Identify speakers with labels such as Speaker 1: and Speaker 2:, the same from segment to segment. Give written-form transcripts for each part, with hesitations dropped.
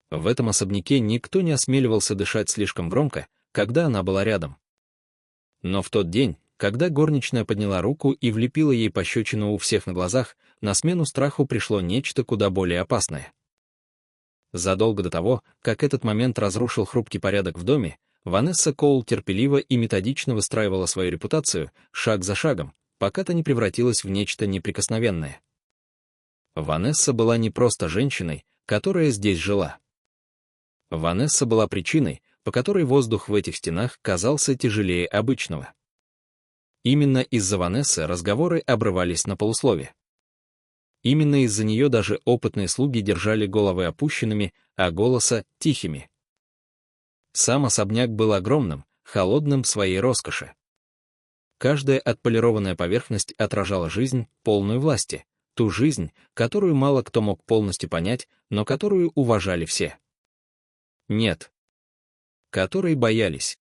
Speaker 1: В этом особняке никто не осмеливался дышать слишком громко, когда она была рядом. Но в тот день, когда горничная подняла руку и влепила ей пощечину у всех на глазах, на смену страху пришло нечто куда более опасное. Задолго до того, как этот момент разрушил хрупкий порядок в доме, Ванесса Коул терпеливо и методично выстраивала свою репутацию, шаг за шагом, пока та не превратилась в нечто неприкосновенное. Ванесса была не просто женщиной, которая здесь жила. Ванесса была причиной, по которой воздух в этих стенах казался тяжелее обычного. Именно из-за Ванессы разговоры обрывались на полуслове. Именно из-за нее даже опытные слуги держали головы опущенными, а голоса — тихими. Сам особняк был огромным, холодным в своей роскоши. Каждая отполированная поверхность отражала жизнь, полную власти, ту жизнь, которую мало кто мог полностью понять, но которую уважали все. Нет. Которой боялись.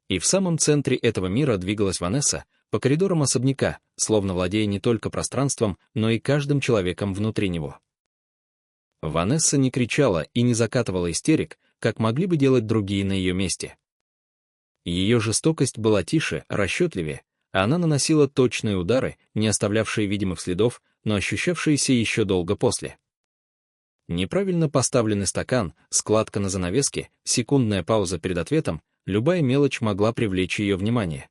Speaker 1: И в самом центре этого мира двигалась Ванесса, по коридорам особняка, словно владея не только пространством, но и каждым человеком внутри него. Ванесса не кричала и не закатывала истерик, как могли бы делать другие на ее месте. Ее жестокость была тише, расчетливее, а она наносила точные удары, не оставлявшие видимых следов, но ощущавшиеся еще долго после. Неправильно поставленный стакан, складка на занавеске, секундная пауза перед ответом, любая мелочь могла привлечь ее внимание.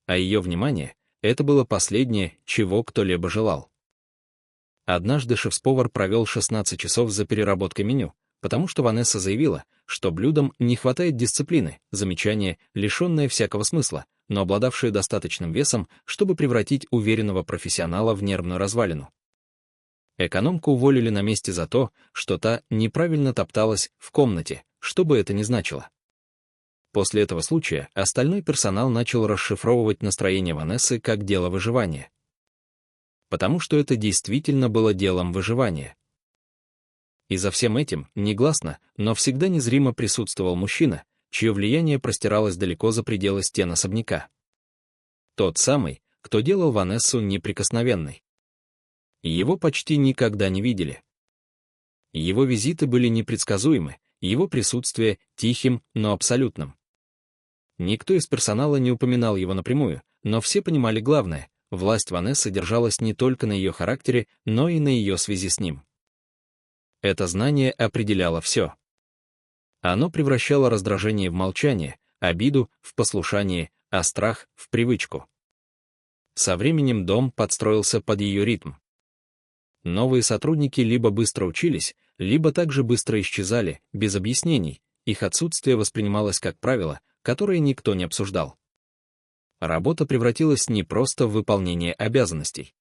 Speaker 1: А ее внимание — это было последнее, чего кто-либо желал. Однажды шеф-повар провел 16 часов за переработкой меню, потому что Ванесса заявила, что блюдам не хватает дисциплины, замечание, лишенное всякого смысла, но обладавшее достаточным весом, чтобы превратить уверенного профессионала в нервную развалину. Экономку уволили на месте за то, что та неправильно топталась в комнате, что бы это ни значило. После этого случая остальной персонал начал расшифровывать настроение Ванессы как дело выживания. Потому что это действительно было делом выживания. И за всем этим, негласно, но всегда незримо присутствовал мужчина, чье влияние простиралось далеко за пределы стен особняка. Тот самый, кто делал Ванессу неприкосновенной. Его почти никогда не видели. Его визиты были непредсказуемы, его присутствие тихим, но абсолютным. Никто из персонала не упоминал его напрямую, но все понимали главное — власть Ванессы держалась не только на ее характере, но и на ее связи с ним. Это знание определяло все. Оно превращало раздражение в молчание, обиду — в послушание, а страх — в привычку. Со временем дом подстроился под ее ритм. Новые сотрудники либо быстро учились, либо также быстро исчезали, без объяснений, их отсутствие воспринималось как правило, которое никто не обсуждал. Работа превратилась не просто в выполнение обязанностей.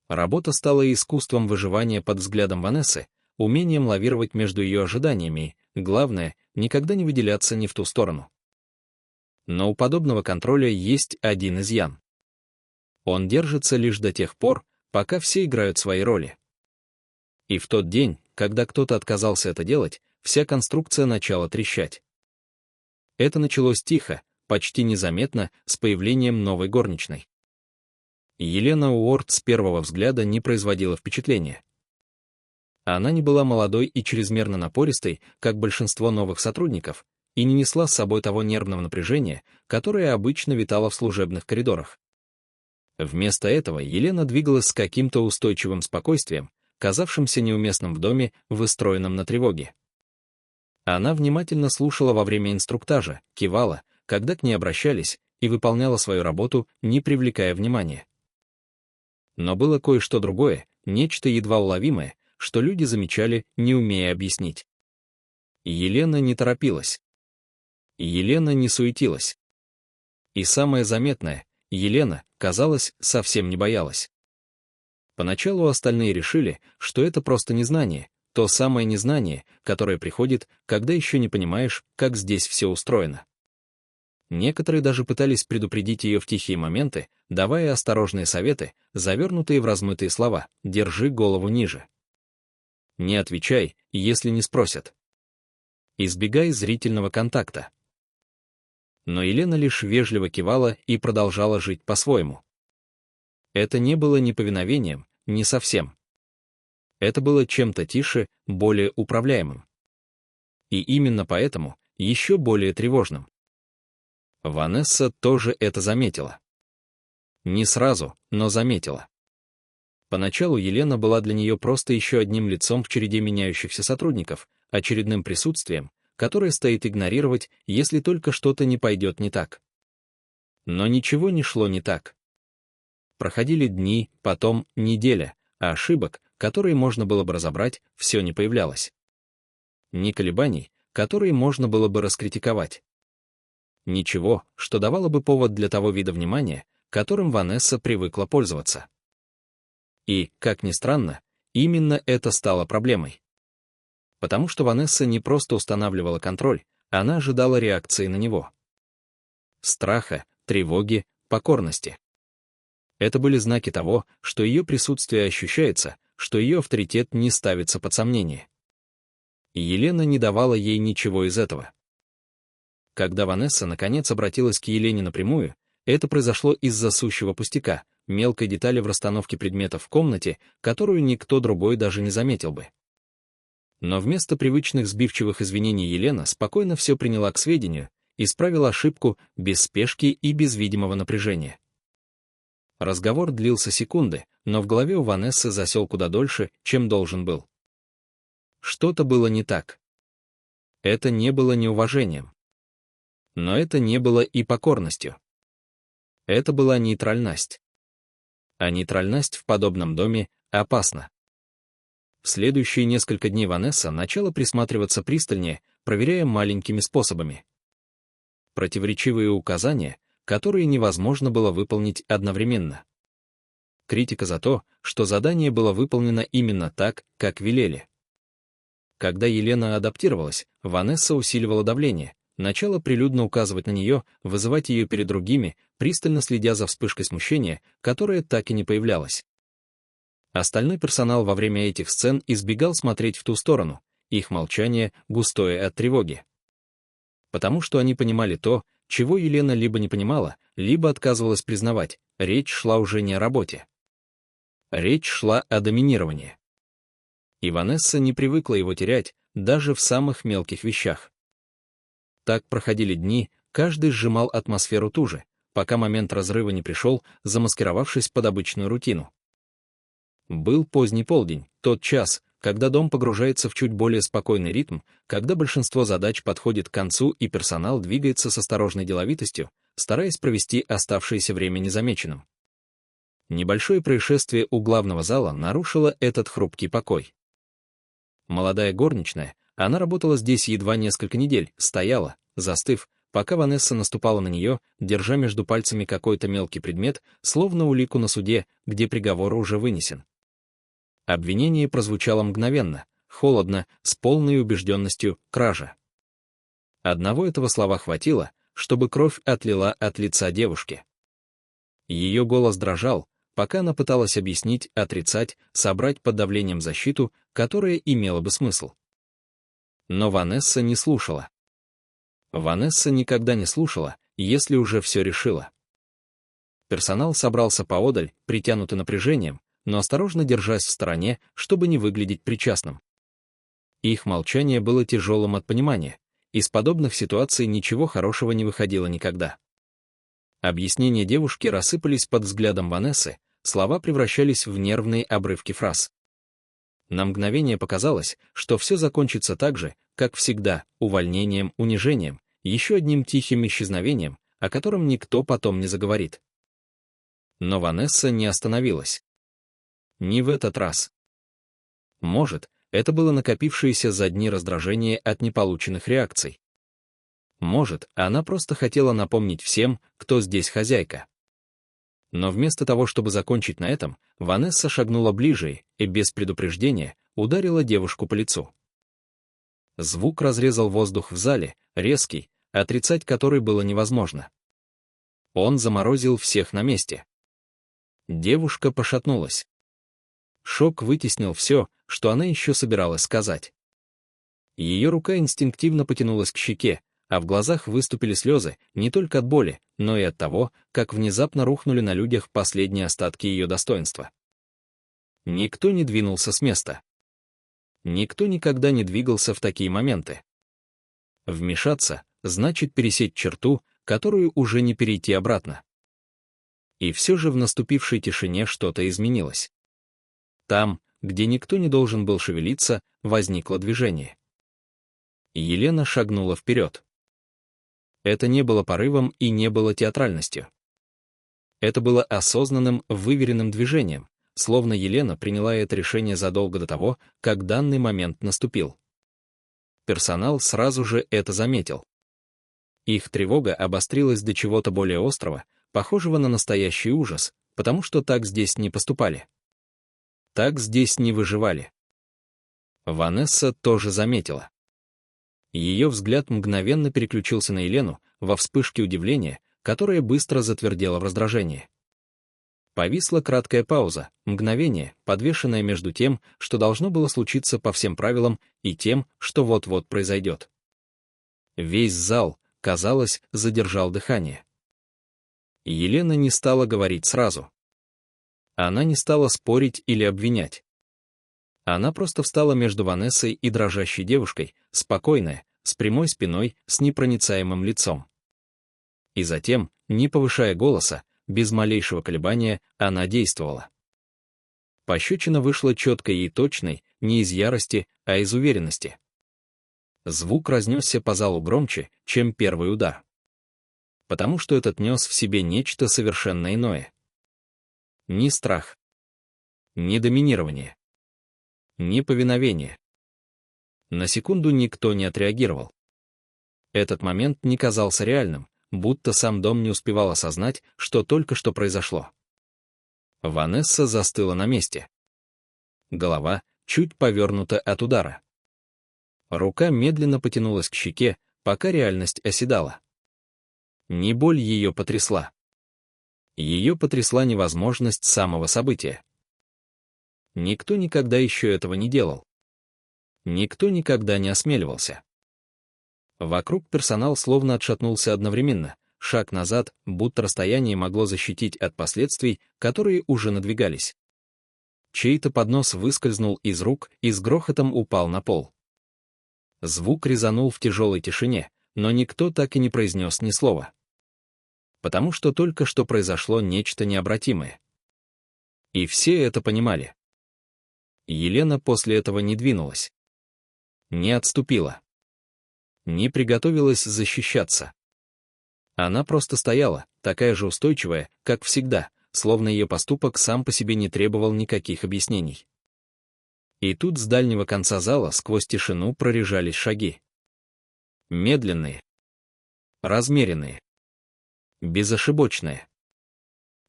Speaker 1: Работа стала искусством выживания под взглядом Ванессы, умением лавировать между ее ожиданиями и, главное, никогда не выделяться ни в ту сторону. Но у подобного контроля есть один изъян. Он держится лишь до тех пор, пока все играют свои роли. И в тот день, когда кто-то отказался это делать, вся конструкция начала трещать. Это началось тихо, почти незаметно, с появлением новой горничной. Елена Уорд с первого взгляда не производила впечатления. Она не была молодой и чрезмерно напористой, как большинство новых сотрудников, и не несла с собой того нервного напряжения, которое обычно витало в служебных коридорах. Вместо этого Елена двигалась с каким-то устойчивым спокойствием, казавшимся неуместным в доме, выстроенном на тревоге. Она внимательно слушала во время инструктажа, кивала, когда к ней обращались, и выполняла свою работу, не привлекая внимания. Но было кое-что другое, нечто едва уловимое, что люди замечали, не умея объяснить. Елена не торопилась. Елена не суетилась. И самое заметное, Елена, казалось, совсем не боялась. Поначалу остальные решили, что это просто незнание, то самое незнание, которое приходит, когда еще не понимаешь, как здесь все устроено. Некоторые даже пытались предупредить ее в тихие моменты, давая осторожные советы, завернутые в размытые слова: «Держи голову ниже». Не отвечай, если не спросят. Избегай зрительного контакта. Но Елена лишь вежливо кивала и продолжала жить по-своему. Это не было ни повиновением, ни совсем. Это было чем-то тише, более управляемым. И именно поэтому еще более тревожным. Ванесса тоже это заметила. Не сразу, но заметила. Поначалу Елена была для нее просто еще одним лицом в череде меняющихся сотрудников, очередным присутствием, которое стоит игнорировать, если только что-то не пойдет не так. Но ничего не шло не так. Проходили дни, потом неделя, а ошибок, которые можно было бы разобрать, все не появлялось. Ни колебаний, которые можно было бы раскритиковать. Ничего, что давало бы повод для того вида внимания, которым Ванесса привыкла пользоваться. И, как ни странно, именно это стало проблемой. Потому что Ванесса не просто устанавливала контроль, она ожидала реакции на него. Страха, тревоги, покорности. Это были знаки того, что ее присутствие ощущается, что ее авторитет не ставится под сомнение. И Елена не давала ей ничего из этого. Когда Ванесса наконец обратилась к Елене напрямую, это произошло из-за сущего пустяка, мелкой детали в расстановке предметов в комнате, которую никто другой даже не заметил бы. Но вместо привычных сбивчивых извинений Елена спокойно все приняла к сведению, исправила ошибку без спешки и без видимого напряжения. Разговор длился секунды, но в голове у Ванессы засел куда дольше, чем должен был. Что-то было не так. Это не было неуважением. Но это не было и покорностью. Это была нейтральность. А нейтральность в подобном доме опасна. В следующие несколько дней Ванесса начала присматриваться пристальнее, проверяя маленькими способами. Противоречивые указания, которые невозможно было выполнить одновременно. Критика за то, что задание было выполнено именно так, как велели. Когда Елена адаптировалась, Ванесса усиливала давление, начала прилюдно указывать на нее, вызывать ее перед другими, пристально следя за вспышкой смущения, которая так и не появлялась. Остальной персонал во время этих сцен избегал смотреть в ту сторону, их молчание густое от тревоги. Потому что они понимали то, чего Елена либо не понимала, либо отказывалась признавать, речь шла уже не о работе. Речь шла о доминировании. И Ванесса не привыкла его терять, даже в самых мелких вещах. Так проходили дни, каждый сжимал атмосферу туже, пока момент разрыва не пришел, замаскировавшись под обычную рутину. Был поздний полдень, тот час, когда дом погружается в чуть более спокойный ритм, когда большинство задач подходит к концу и персонал двигается с осторожной деловитостью, стараясь провести оставшееся время незамеченным. Небольшое происшествие у главного зала нарушило этот хрупкий покой. Молодая горничная, она работала здесь едва несколько недель, стояла, застыв, пока Ванесса наступала на нее, держа между пальцами какой-то мелкий предмет, словно улику на суде, где приговор уже вынесен. Обвинение прозвучало мгновенно, холодно, с полной убежденностью кража. Одного этого слова хватило, чтобы кровь отлила от лица девушки. Ее голос дрожал, пока она пыталась объяснить, отрицать, собрать под давлением защиту, которая имела бы смысл. Но Ванесса не слушала. Ванесса никогда не слушала, если уже все решила. Персонал собрался поодаль, притянутый напряжением, но осторожно держась в стороне, чтобы не выглядеть причастным. Их молчание было тяжелым от понимания, из подобных ситуаций ничего хорошего не выходило никогда. Объяснения девушки рассыпались под взглядом Ванессы, слова превращались в нервные обрывки фраз. На мгновение показалось, что все закончится так же, как всегда, увольнением, унижением, еще одним тихим исчезновением, о котором никто потом не заговорит. Но Ванесса не остановилась. Не в этот раз. Может, это было накопившееся за дни раздражение от неполученных реакций. Может, она просто хотела напомнить всем, кто здесь хозяйка. Но вместо того, чтобы закончить на этом, Ванесса шагнула ближе и, без предупреждения, ударила девушку по лицу. Звук разрезал воздух в зале, резкий, отрицать который было невозможно. Он заморозил всех на месте. Девушка пошатнулась. Шок вытеснил все, что она еще собиралась сказать. Ее рука инстинктивно потянулась к щеке, а в глазах выступили слезы не только от боли, но и от того, как внезапно рухнули на людях последние остатки ее достоинства. Никто не двинулся с места. Никто никогда не двигался в такие моменты. Вмешаться значит пересечь черту, которую уже не перейти обратно. И все же в наступившей тишине что-то изменилось. Там, где никто не должен был шевелиться, возникло движение. Елена шагнула вперед. Это не было порывом и не было театральностью. Это было осознанным, выверенным движением, словно Елена приняла это решение задолго до того, как данный момент наступил. Персонал сразу же это заметил. Их тревога обострилась до чего-то более острого, похожего на настоящий ужас, потому что так здесь не поступали. Так здесь не выживали. Ванесса тоже заметила. Ее взгляд мгновенно переключился на Елену во вспышке удивления, которая быстро затвердела в раздражении. Повисла краткая пауза, мгновение, подвешенное между тем, что должно было случиться по всем правилам, и тем, что вот-вот произойдет. Весь зал, казалось, задержал дыхание. Елена не стала говорить сразу. Она не стала спорить или обвинять. Она просто встала между Ванессой и дрожащей девушкой, спокойная, с прямой спиной, с непроницаемым лицом. И затем, не повышая голоса, без малейшего колебания, она действовала. Пощечина вышла четкой и точной, не из ярости, а из уверенности. Звук разнесся по залу громче, чем первый удар. Потому что этот нес в себе нечто совершенно иное. Ни страх, ни доминирование, ни повиновение. На секунду никто не отреагировал. Этот момент не казался реальным, будто сам дом не успевал осознать, что только что произошло. Ванесса застыла на месте. Голова чуть повернута от удара. Рука медленно потянулась к щеке, пока реальность оседала. Не боль ее потрясла. Ее потрясла невозможность самого события. Никто никогда еще этого не делал. Никто никогда не осмеливался. Вокруг персонал словно отшатнулся одновременно, шаг назад, будто расстояние могло защитить от последствий, которые уже надвигались. Чей-то поднос выскользнул из рук и с грохотом упал на пол. Звук резанул в тяжелой тишине, но никто так и не произнес ни слова. Потому что только что произошло нечто необратимое. И все это понимали. Елена после этого не двинулась. Не отступила. Не приготовилась защищаться. Она просто стояла, такая же устойчивая, как всегда, словно ее поступок сам по себе не требовал никаких объяснений. И тут с дальнего конца зала сквозь тишину прорежались шаги. Медленные. Размеренные. Безошибочные.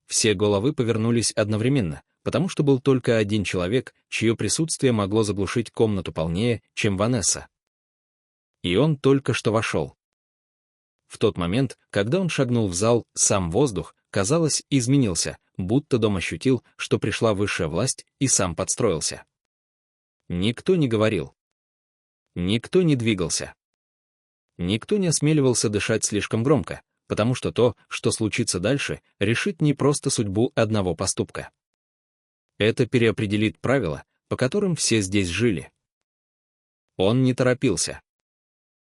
Speaker 1: Все головы повернулись одновременно, потому что был только один человек, чье присутствие могло заглушить комнату полнее, чем Ванесса. И он только что вошел. В тот момент, когда он шагнул в зал, сам воздух, казалось, изменился, будто дом ощутил, что пришла высшая власть, и сам подстроился. Никто не говорил. Никто не двигался. Никто не осмеливался дышать слишком громко, потому что то, что случится дальше, решит не просто судьбу одного поступка. Это переопределит правила, по которым все здесь жили. Он не торопился.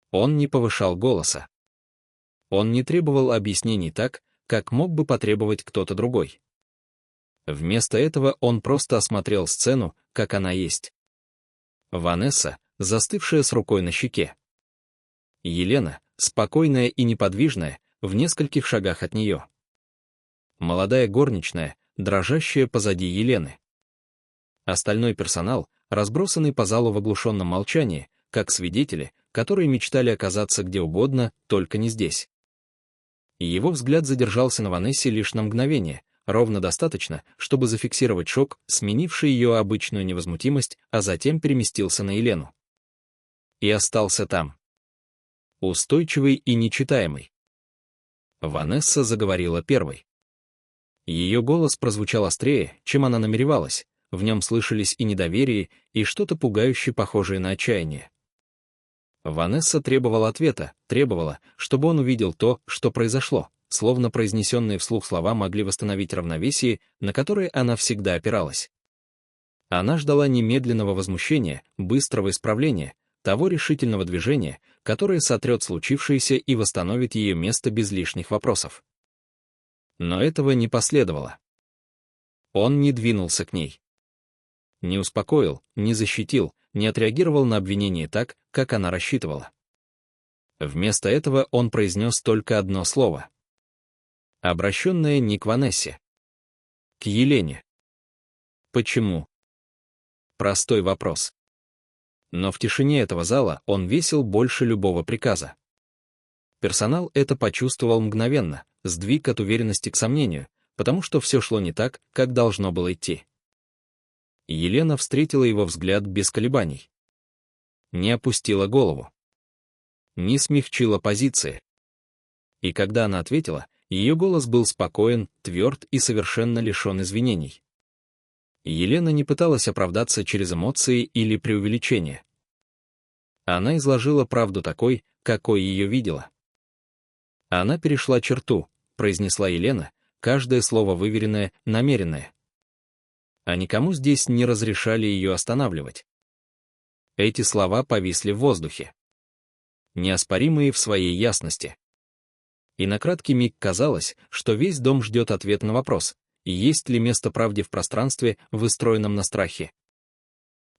Speaker 1: Он не повышал голоса. Он не требовал объяснений так, как мог бы потребовать кто-то другой. Вместо этого он просто осмотрел сцену, как она есть. Ванесса, застывшая с рукой на щеке. Елена, спокойная и неподвижная, в нескольких шагах от нее. Молодая горничная, дрожащая позади Елены. Остальной персонал, разбросанный по залу в оглушенном молчании, как свидетели, которые мечтали оказаться где угодно, только не здесь. И его взгляд задержался на Ванессе лишь на мгновение, ровно достаточно, чтобы зафиксировать шок, сменивший ее обычную невозмутимость, а затем переместился на Елену. И остался там. Устойчивый и нечитаемый. Ванесса заговорила первой. Ее голос прозвучал острее, чем она намеревалась, в нем слышались и недоверие, и что-то пугающе похожее на отчаяние. Ванесса требовала ответа, требовала, чтобы он увидел то, что произошло, словно произнесенные вслух слова могли восстановить равновесие, на которое она всегда опиралась. Она ждала немедленного возмущения, быстрого исправления, того решительного движения, которое сотрет случившееся и восстановит ее место без лишних вопросов. Но этого не последовало. Он не двинулся к ней. Не успокоил, не защитил, не отреагировал на обвинение так, как она рассчитывала. Вместо этого он произнес только одно слово, обращенное не к Ванессе, к Елене. Почему? Простой вопрос. Но в тишине этого зала он весил больше любого приказа. Персонал это почувствовал мгновенно, сдвиг от уверенности к сомнению, потому что все шло не так, как должно было идти. Елена встретила его взгляд без колебаний. Не опустила голову. Не смягчила позиции. И когда она ответила, ее голос был спокоен, тверд и совершенно лишен извинений. Елена не пыталась оправдаться через эмоции или преувеличение. Она изложила правду такой, какой ее видела. Она перешла черту, произнесла Елена, каждое слово выверенное, намеренное. А никому здесь не разрешали ее останавливать. Эти слова повисли в воздухе. Неоспоримые в своей ясности. И на краткий миг казалось, что весь дом ждет ответ на вопрос, есть ли место правде в пространстве, выстроенном на страхе.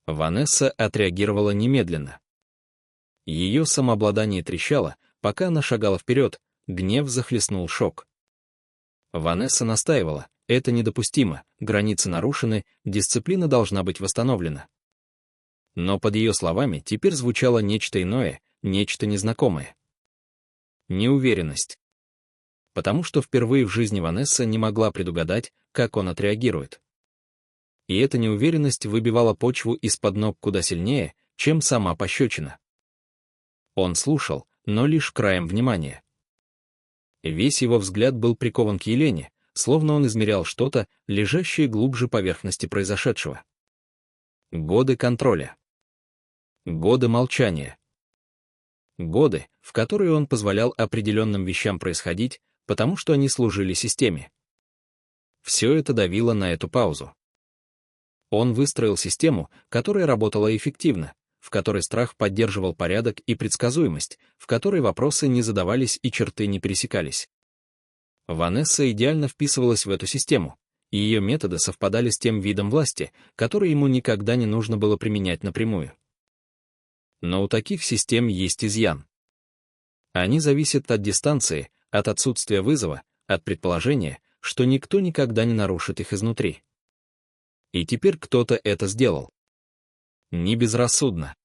Speaker 1: Ванесса отреагировала немедленно. Ее самообладание трещало, пока она шагала вперед, гнев захлестнул шок. Ванесса настаивала, это недопустимо, границы нарушены, дисциплина должна быть восстановлена. Но под ее словами теперь звучало нечто иное, нечто незнакомое. Неуверенность. Потому что впервые в жизни Ванесса не могла предугадать, как он отреагирует. И эта неуверенность выбивала почву из-под ног куда сильнее, чем сама пощечина. Он слушал, но лишь краем внимания. Весь его взгляд был прикован к Елене, словно он измерял что-то, лежащее глубже поверхности произошедшего. Годы контроля. Годы молчания. Годы, в которые он позволял определенным вещам происходить, потому что они служили системе. Все это давило на эту паузу. Он выстроил систему, которая работала эффективно, в которой страх поддерживал порядок и предсказуемость, в которой вопросы не задавались и черты не пересекались. Ванесса идеально вписывалась в эту систему, и ее методы совпадали с тем видом власти, который ему никогда не нужно было применять напрямую. Но у таких систем есть изъян. Они зависят от дистанции, от отсутствия вызова, от предположения, что никто никогда не нарушит их изнутри. И теперь кто-то это сделал. Не безрассудно.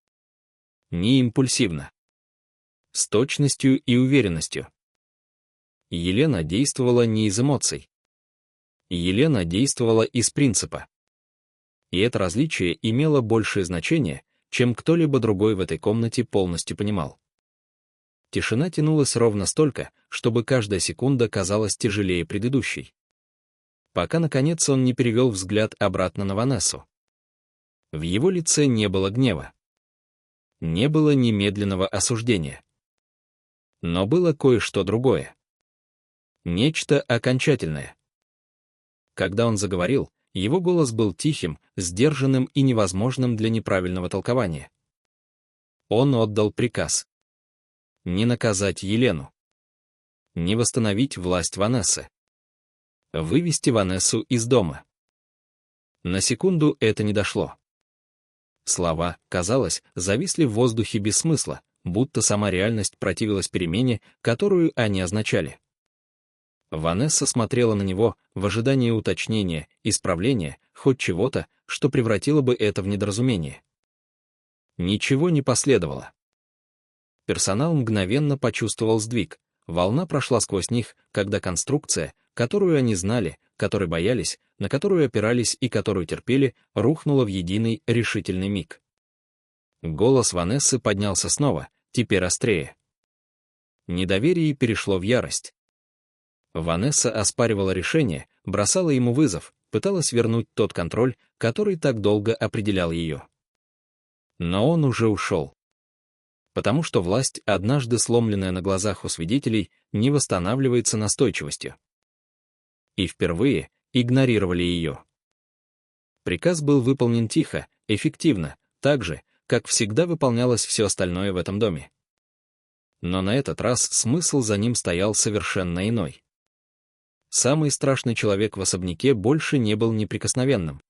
Speaker 1: Не импульсивно. С точностью и уверенностью. Елена действовала не из эмоций. Елена действовала из принципа. И это различие имело большее значение, чем кто-либо другой в этой комнате полностью понимал. Тишина тянулась ровно столько, чтобы каждая секунда казалась тяжелее предыдущей. Пока, наконец, он не перевел взгляд обратно на Ванессу. В его лице не было гнева. Не было немедленного осуждения. Но было кое-что другое. Нечто окончательное. Когда он заговорил, его голос был тихим, сдержанным и невозможным для неправильного толкования. Он отдал приказ. Не наказать Елену. Не восстановить власть Ванессы. Вывести Ванессу из дома. На секунду это не дошло. Слова, казалось, зависли в воздухе без смысла, будто сама реальность противилась перемене, которую они означали. Ванесса смотрела на него в ожидании уточнения, исправления, хоть чего-то, что превратило бы это в недоразумение. Ничего не последовало. Персонал мгновенно почувствовал сдвиг, волна прошла сквозь них, когда конструкция, которую они знали, которой боялись, на которую опирались и которую терпели, рухнула в единый решительный миг. Голос Ванессы поднялся снова, теперь острее. Недоверие перешло в ярость. Ванесса оспаривала решение, бросала ему вызов, пыталась вернуть тот контроль, который так долго определял ее. Но он уже ушел. Потому что власть, однажды сломленная на глазах у свидетелей, не восстанавливается настойчивостью. И впервые игнорировали ее. Приказ был выполнен тихо, эффективно, так же, как всегда выполнялось все остальное в этом доме. Но на этот раз смысл за ним стоял совершенно иной. Самый страшный человек в особняке больше не был неприкосновенным.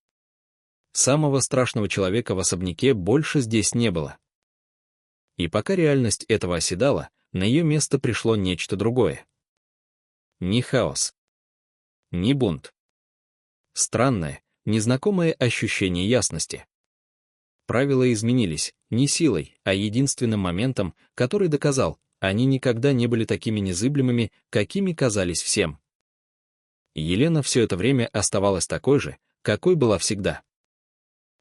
Speaker 1: Самого страшного человека в особняке больше здесь не было. И пока реальность этого оседала, на ее место пришло нечто другое. Ни хаос, ни бунт. Странное, незнакомое ощущение ясности. Правила изменились не силой, а единственным моментом, который доказал, они никогда не были такими незыблемыми, какими казались всем. Елена все это время оставалась такой же, какой была всегда.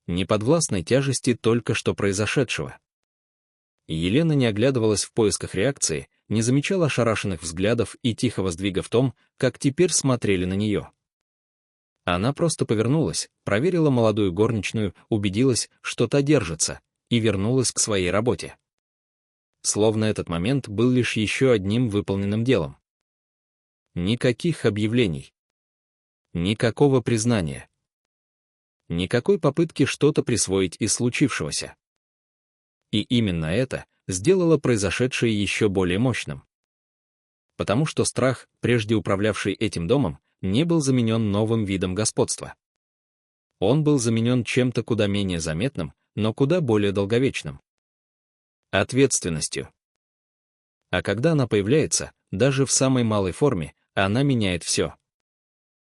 Speaker 1: Неподвластной тяжести только что произошедшего. Елена не оглядывалась в поисках реакции, не замечала ошарашенных взглядов и тихого сдвига в том, как теперь смотрели на нее. Она просто повернулась, проверила молодую горничную, убедилась, что та держится, и вернулась к своей работе. Словно этот момент был лишь еще одним выполненным делом. Никаких объявлений. Никакого признания. Никакой попытки что-то присвоить из случившегося. И именно это сделало произошедшее еще более мощным. Потому что страх, прежде управлявший этим домом, не был заменен новым видом господства. Он был заменен чем-то куда менее заметным, но куда более долговечным. Ответственностью. А когда она появляется, даже в самой малой форме, она меняет все.